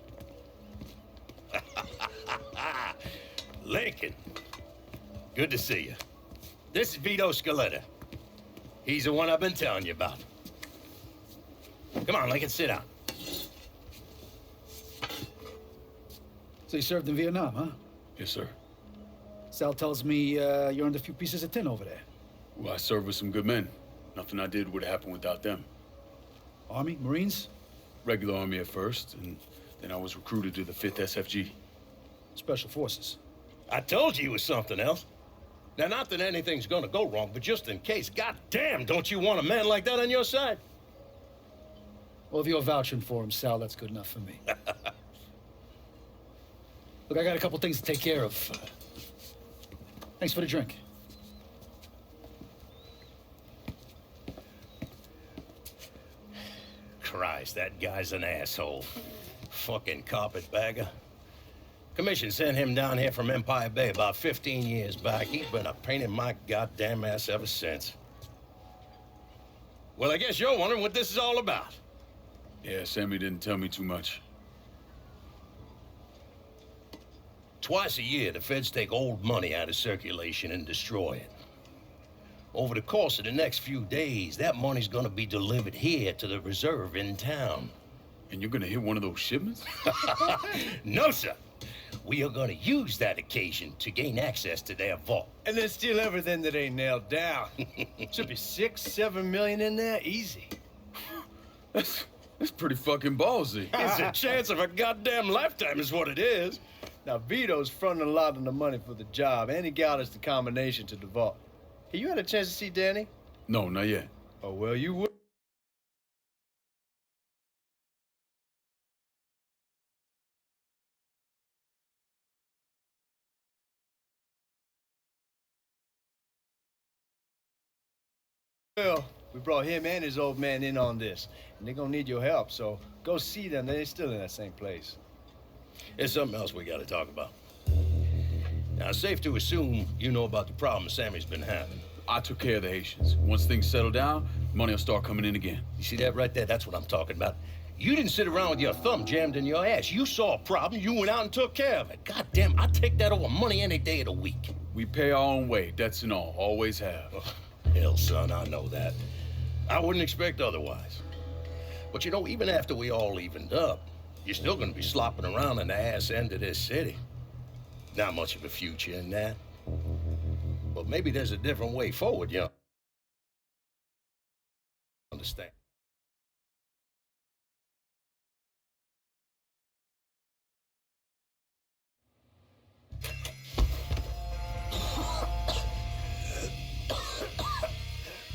Lincoln, good to see you. This is Vito Scaletta. He's the one I've been telling you about. Come on, Lincoln, sit down. So you served in Vietnam, huh? Yes, sir. Sal tells me you're under a few pieces of tin over there. Well, I served with some good men. Nothing I did would have happened without them. Army? Marines? Regular Army at first, and then I was recruited to the 5th SFG. Special Forces. I told you it was something else. Now, not that anything's gonna go wrong, but just in case, goddamn, don't you want a man like that on your side? Well, if you're vouching for him, Sal, that's good enough for me. Look, I got a couple things to take care of. Thanks for the drink. Christ, that guy's an asshole. Fucking carpetbagger. Commission sent him down here from Empire Bay about 15 years back. He's been a pain in my goddamn ass ever since. Well, I guess you're wondering what this is all about. Yeah, Sammy didn't tell me too much. Twice a year, the feds take old money out of circulation and destroy it. Over the course of the next few days, that money's gonna be delivered here to the reserve in town. And you're gonna hit one of those shipments? No, sir. We are gonna use that occasion to gain access to their vault. And then steal everything that ain't nailed down. Should be 6, 7 million in there, easy. That's pretty fucking ballsy. It's a chance of a goddamn lifetime is what it is. Now, Vito's fronting a lot of the money for the job, and he got us the combination to the vault. Hey, you had a chance to see Danny? No, not yet. Oh, well, you would. Well, we brought him and his old man in on this, and they're gonna need your help, so go see them. They're still in that same place. There's something else we gotta talk about. Now, it's safe to assume you know about the problem Sammy's been having. I took care of the Haitians. Once things settle down, money will start coming in again. You see that right there? That's what I'm talking about. You didn't sit around with your thumb jammed in your ass. You saw a problem, you went out and took care of it. Goddamn, I'd take that over money any day of the week. We pay our own way, debts and all. Always have. Oh, hell, son, I know that. I wouldn't expect otherwise. But you know, even after we all evened up, you're still gonna be slopping around in the ass end of this city. Not much of a future in that. But maybe there's a different way forward, you understand?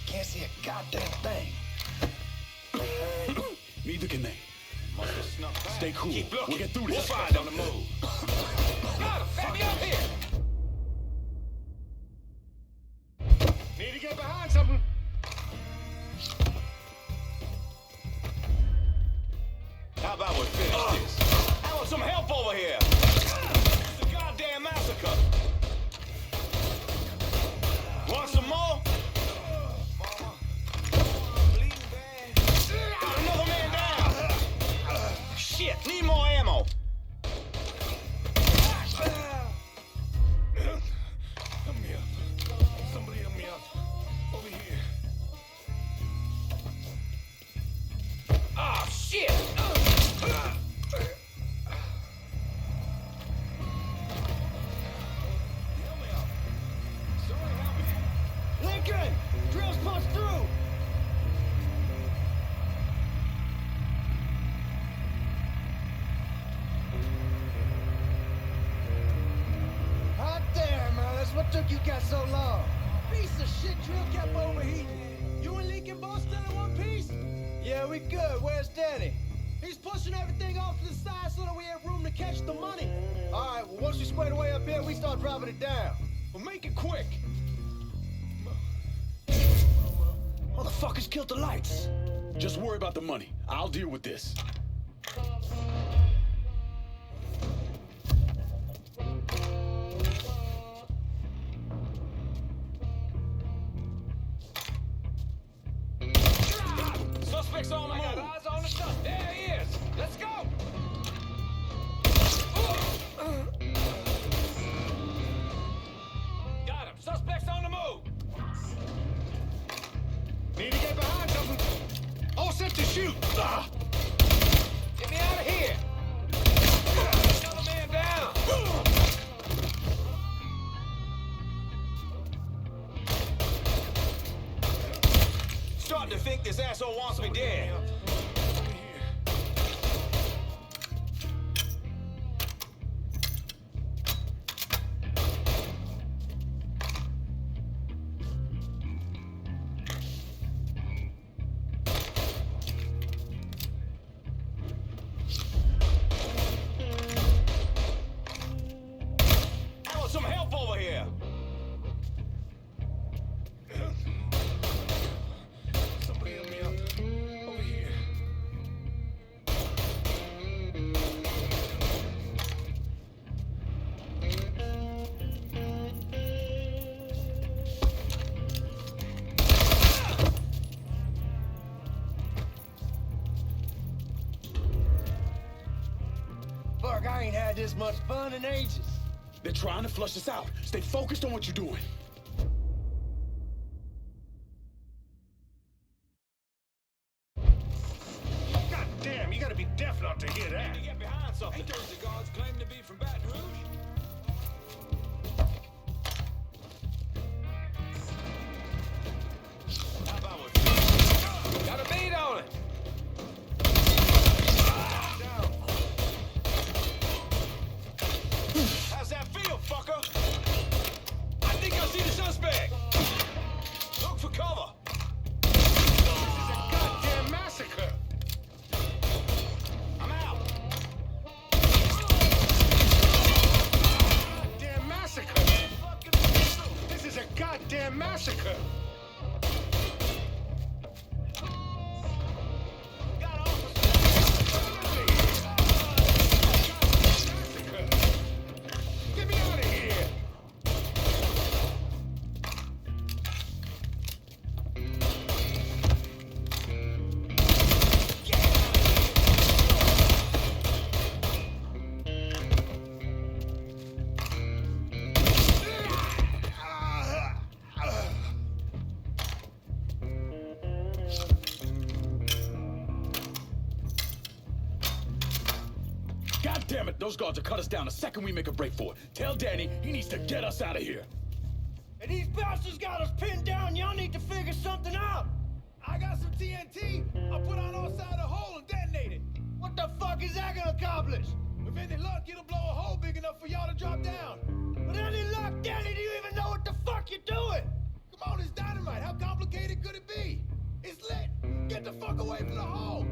Can't see a goddamn thing. Neither can they. Stay cool. Keep looking. We'll get through this. We'll find on the move. Got him. Back me up here. Need to get behind something. How about we finish this? How about some help over here? It's a goddamn massacre. Want some more? Got another man down. Shit, need more ammo. Help me up. Somebody help me up. Over here. Ah, shit! Lincoln! Drills punch through! Hot damn, Alice. What took you guys so long? Piece of shit drill kept overheating. You and Lincoln both still in one piece? Yeah, we good. Where's Danny? He's pushing everything off to the side so that we have room to catch the money. All right, well, once we square away up here, we start dropping it down. Well, make it quick. Motherfuckers killed the lights. Just worry about the money. I'll deal with this. Suspects on the move. I got eyes on the stuff. There he is. Let's go. Got him. Suspects on the move. Need to get behind something. All set to shoot. Get me out of here. Another man down. Starting to think this asshole wants me dead. I want some help over here. Somebody help me up. Over here. Fuck, I ain't had this much fun in ages. They're trying to flush us out. Stay focused on what you're doing. God damn, you gotta be deaf not to hear that. You get behind something. Ain't those the guards claim to be from Baton Rouge? How about we got a beat on it. Down. How's that feel, fucker? I think I see Those guards will cut us down the second we make a break for it. Tell Danny he needs to get us out of here. And these bastards got us pinned down. Y'all need to figure something out. I got some TNT. I'll put on outside the hole and detonate it. What the fuck is that gonna accomplish? With any luck, it'll blow a hole big enough for y'all to drop down. With any luck, Danny, do you even know what the fuck you're doing? Come on, it's dynamite. How complicated could it be? It's lit. Get the fuck away from the hole.